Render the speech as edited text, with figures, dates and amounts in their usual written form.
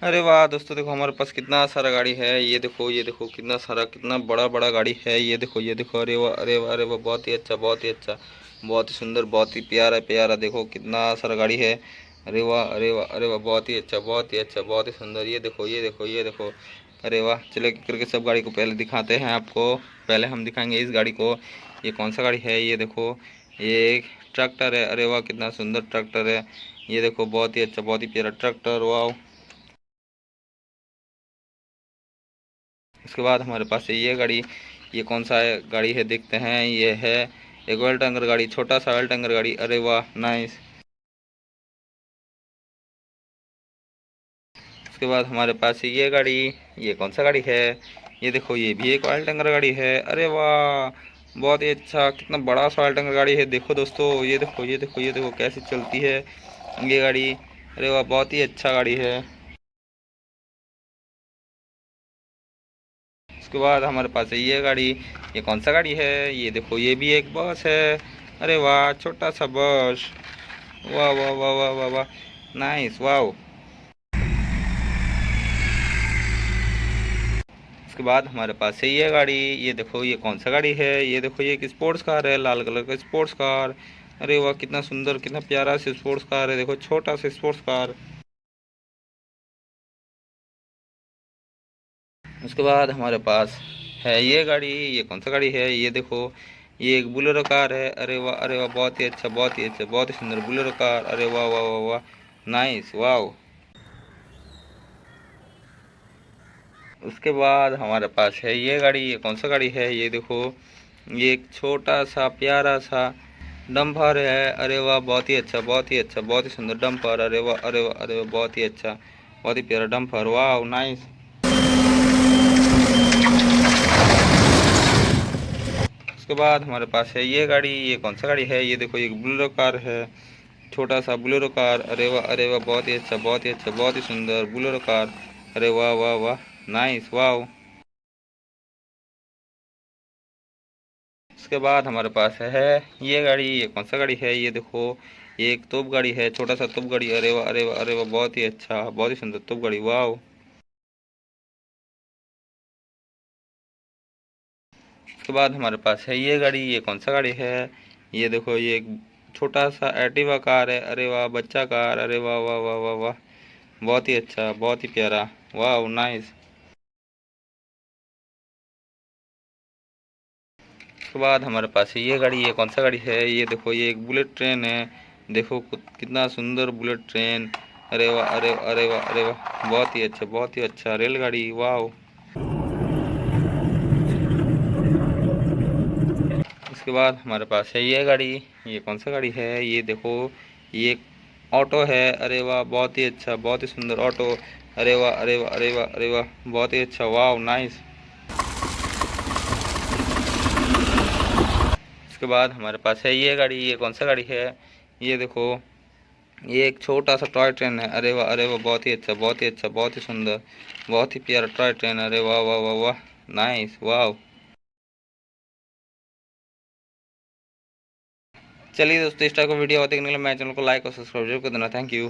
अरे वाह दोस्तों, देखो हमारे पास कितना सारा गाड़ी है। ये देखो, ये देखो कितना सारा, कितना बड़ा बड़ा गाड़ी है। ये देखो, ये देखो, अरे वाह, अरे वाह, अरे वाह, बहुत ही अच्छा, बहुत ही अच्छा, बहुत ही सुंदर, बहुत ही प्यारा प्यारा। देखो कितना सारा गाड़ी है। अरे वाह, अरे वाह, अरे वाह, बहुत ही अच्छा, बहुत ही अच्छा, बहुत ही सुंदर। ये देखो, ये देखो, ये देखो, अरे वाह। चलो एक करके सब गाड़ी को पहले दिखाते हैं आपको। पहले हम दिखाएंगे इस गाड़ी को। ये कौन सा गाड़ी है? ये देखो, ये एक ट्रैक्टर है। अरे वाह, कितना सुंदर ट्रैक्टर है। ये देखो, बहुत ही अच्छा, बहुत ही प्यारा ट्रैक्टर, वाह। उसके बाद हमारे पास है ये गाड़ी। ये कौन सा है गाड़ी है, देखते हैं। ये है एक ऑयल टैंकर गाड़ी, छोटा सा ऑयल टैंकर गाड़ी। अरे वाह, नाइस। उसके बाद हमारे पास है ये गाड़ी। ये कौन सा गाड़ी है? ये देखो, ये भी एक ऑयल टैंकर गाड़ी है। अरे वाह, बहुत ही अच्छा, कितना बड़ा सा ऑयल टैंकर गाड़ी है। देखो दोस्तों, ये देखो, ये देखो, ये देखो कैसे चलती है ये गाड़ी। अरे वाह, बहुत ही अच्छा गाड़ी है। उसके बाद हमारे पास है ये गाड़ी। ये कौन सा गाड़ी है? ये देखो, ये भी एक बस है। अरे वाह, छोटा सा बस, वाह वाह वाह वाह वाह वाह, नाइस, वाह। उसके बाद हमारे पास है ये गाड़ी। ये देखो, ये कौन सा गाड़ी है? ये देखो, ये एक स्पोर्ट्स कार है, लाल कलर का स्पोर्ट्स कार। अरे वाह, कितना सुंदर, कितना प्यारा सा स्पोर्ट्स कार है। देखो, छोटा सा स्पोर्ट्स कार। उसके बाद हमारे पास है ये गाड़ी। ये कौन सा गाड़ी है? ये देखो, ये एक बुलेरो कार है। अरे वाह, अरे वाह, बहुत ही अच्छा, बहुत ही अच्छा, बहुत ही सुंदर बुलेरो कार। अरे वाह वाह वाह वाह, नाइस, वाह। उसके बाद हमारे पास है ये गाड़ी। ये कौन सा गाड़ी है? ये देखो, ये एक छोटा सा प्यारा सा डंपर है। अरे वाह, बहुत ही अच्छा, बहुत ही अच्छा, बहुत ही सुंदर डंपर। अरे वाह, अरे वाह, अरे वाह, बहुत ही अच्छा, बहुत ही प्यारा डंपर, वाह, नाइस। उसके बाद हमारे पास है ये गाड़ी। ये कौन सा गाड़ी है? ये देखो, एक बुलेरो कार है, छोटा सा बुलेरो कार। अरे वाह, अरे वाह, बहुत ही अच्छा, बहुत ही अच्छा, बहुत ही सुंदर बुलेरो कार। अरे वाह वाह वाह, नाइस, वाह। उसके बाद हमारे पास है ये गाड़ी। ये कौन सा गाड़ी है? ये देखो, ये एक तोप गाड़ी है, छोटा सा तोप गाड़ी। अरे वाह, अरे वाह, अरे वाह, बहुत ही अच्छा, बहुत ही सुंदर तोप गाड़ी, वाह। उसके बाद हमारे पास है ये गाड़ी। ये कौन सा गाड़ी है? ये देखो, ये एक छोटा सा एक्टिवा कार है। अरे वाह, बच्चा कार। अरे वाह वाह वाह वाह वाह, बहुत ही अच्छा, बहुत ही प्यारा, वाह, नाइस। उसके बाद हमारे पास है ये गाड़ी। ये कौन सा गाड़ी है? ये देखो, ये एक बुलेट ट्रेन है। देखो कितना सुंदर बुलेट ट्रेन। अरे वाह, अरे वाह, अरे वाह, अरे वाह, बहुत ही अच्छा, बहुत ही अच्छा रेलगाड़ी, वाह। उसके बाद हमारे पास है ये गाड़ी। ये कौन सा गाड़ी है? ये देखो, ये एक ऑटो है। अरे वाह, बहुत ही अच्छा, बहुत ही सुंदर ऑटो। अरे वाह, अरे वाह, अरे वाह, अरे वाह, बहुत ही अच्छा, वाह, नाइस। उसके बाद हमारे पास है ये गाड़ी। ये कौन सा गाड़ी है? ये देखो, ये एक छोटा सा टॉय ट्रेन है। अरे वाह, अरे वाह, बहुत ही अच्छा, बहुत ही अच्छा, बहुत ही सुंदर, बहुत ही प्यारा टॉय ट्रेन। अरे वाह वाह वाह वाह, नाइस, वाह। चलिए दोस्तों, इस टाइप का वीडियो देखने के लिए मेरे चैनल को लाइक और सब्सक्राइब जरूर कर देना। Thank you.